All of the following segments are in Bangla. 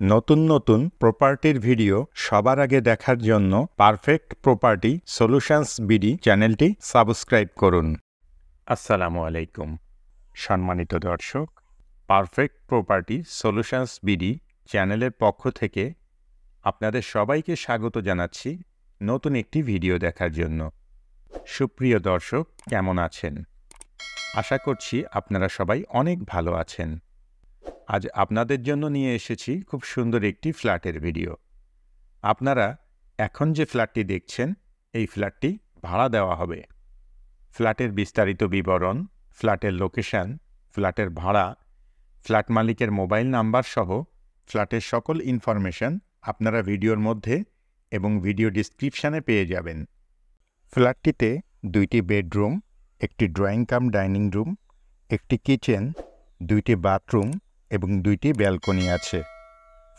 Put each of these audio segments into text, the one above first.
নতুন নতুন প্রপার্টির ভিডিও সবার আগে দেখার জন্য পারফেক্ট প্রপার্টি সলিউশনস বিডি চ্যানেলটি সাবস্ক্রাইব করুন। আসসালামু আলাইকুম সম্মানিত দর্শক, পারফেক্ট প্রপার্টি সলিউশনস বিডি চ্যানেলের পক্ষ থেকে আপনাদের সবাইকে স্বাগত জানাচ্ছি নতুন একটি ভিডিও দেখার জন্য। সুপ্রিয় দর্শক, কেমন আছেন? আশা করছি আপনারা সবাই অনেক ভালো আছেন। আজ আপনাদের জন্য নিয়ে এসেছি খুব সুন্দর একটি ফ্ল্যাটের ভিডিও। আপনারা এখন যে ফ্ল্যাটটি দেখছেন, এই ফ্ল্যাটটি ভাড়া দেওয়া হবে। ফ্ল্যাটের বিস্তারিত বিবরণ, ফ্ল্যাটের লোকেশন, ফ্ল্যাটের ভাড়া, ফ্ল্যাট মালিকের মোবাইল নাম্বার সহ ফ্ল্যাটের সকল ইনফরমেশন আপনারা ভিডিওর মধ্যে এবং ভিডিও ডিসক্রিপশানে পেয়ে যাবেন। ফ্ল্যাটটিতে 2টি বেডরুম, একটি ড্রয়িং কাম ডাইনিং রুম, একটি কিচেন, 2টি বাথরুম এবং 2টি ব্যালকনি আছে।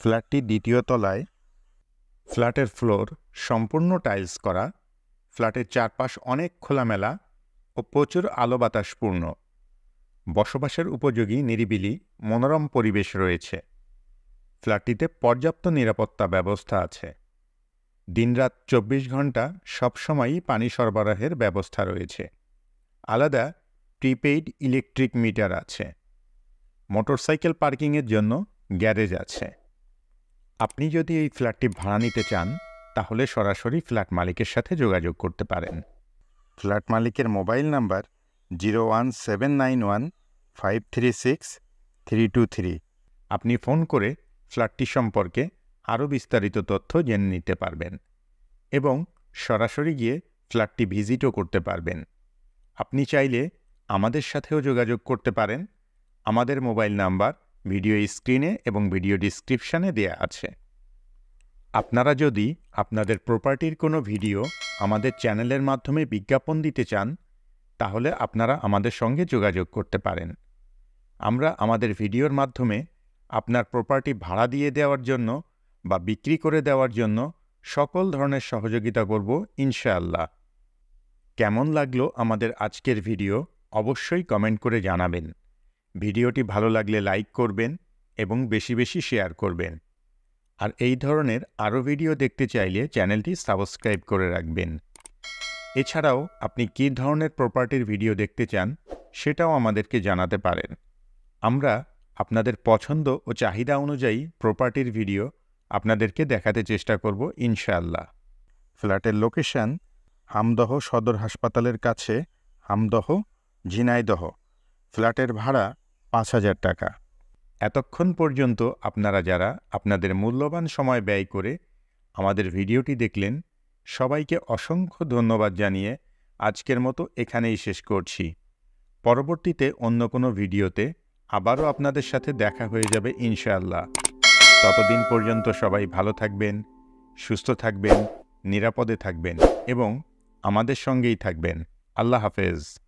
ফ্ল্যাটটি দ্বিতীয় তলায়। ফ্ল্যাটের ফ্লোর সম্পূর্ণ টাইলস করা। ফ্ল্যাটের চারপাশ অনেক খোলামেলা ও প্রচুর আলো বাতাসপূর্ণ। বসবাসের উপযোগী নিরিবিলি মনোরম পরিবেশ রয়েছে। ফ্ল্যাটটিতে পর্যাপ্ত নিরাপত্তা ব্যবস্থা আছে। দিনরাত 24 ঘন্টা সবসময়ই পানি সরবরাহের ব্যবস্থা রয়েছে। আলাদা প্রিপেইড ইলেকট্রিক মিটার আছে। মোটরসাইকেল পার্কিংয়ের জন্য গ্যারেজ আছে। আপনি যদি এই ফ্ল্যাটটি ভাড়া নিতে চান, তাহলে সরাসরি ফ্ল্যাট মালিকের সাথে যোগাযোগ করতে পারেন। ফ্ল্যাট মালিকের মোবাইল নাম্বার 01791536323। আপনি ফোন করে ফ্ল্যাটটি সম্পর্কে আরও বিস্তারিত তথ্য জেনে নিতে পারবেন এবং সরাসরি গিয়ে ফ্ল্যাটটি ভিজিটও করতে পারবেন। আপনি চাইলে আমাদের সাথেও যোগাযোগ করতে পারেন। আমাদের মোবাইল নাম্বার ভিডিও স্ক্রিনে এবং ভিডিও ডিসক্রিপশানে দেয়া আছে। আপনারা যদি আপনাদের প্রপার্টির কোনো ভিডিও আমাদের চ্যানেলের মাধ্যমে বিজ্ঞাপন দিতে চান, তাহলে আপনারা আমাদের সঙ্গে যোগাযোগ করতে পারেন। আমরা আমাদের ভিডিওর মাধ্যমে আপনার প্রপার্টি ভাড়া দিয়ে দেওয়ার জন্য বা বিক্রি করে দেওয়ার জন্য সকল ধরনের সহযোগিতা করব ইনশাআল্লাহ। কেমন লাগলো আমাদের আজকের ভিডিও অবশ্যই কমেন্ট করে জানাবেন। ভিডিওটি ভালো লাগলে লাইক করবেন এবং বেশি বেশি শেয়ার করবেন। আর এই ধরনের আরও ভিডিও দেখতে চাইলে চ্যানেলটি সাবস্ক্রাইব করে রাখবেন। এছাড়াও আপনি কী ধরনের প্রপার্টির ভিডিও দেখতে চান, সেটাও আমাদেরকে জানাতে পারেন। আমরা আপনাদের পছন্দ ও চাহিদা অনুযায়ী প্রপার্টির ভিডিও আপনাদেরকে দেখাতে চেষ্টা করব ইনশাআল্লাহ। ফ্ল্যাটের লোকেশন হামদহ সদর হাসপাতালের কাছে, হামদহ, ঝিনাইদহ। ফ্ল্যাটের ভাড়া 5,000 টাকা। এতক্ষণ পর্যন্ত আপনারা যারা আপনাদের মূল্যবান সময় ব্যয় করে আমাদের ভিডিওটি দেখলেন, সবাইকে অসংখ্য ধন্যবাদ জানিয়ে আজকের মতো এখানেই শেষ করছি। পরবর্তীতে অন্য কোনো ভিডিওতে আবারও আপনাদের সাথে দেখা হয়ে যাবে ইনশাআল্লাহ। ততদিন পর্যন্ত সবাই ভালো থাকবেন, সুস্থ থাকবেন, নিরাপদে থাকবেন এবং আমাদের সঙ্গেই থাকবেন। আল্লাহ হাফেজ।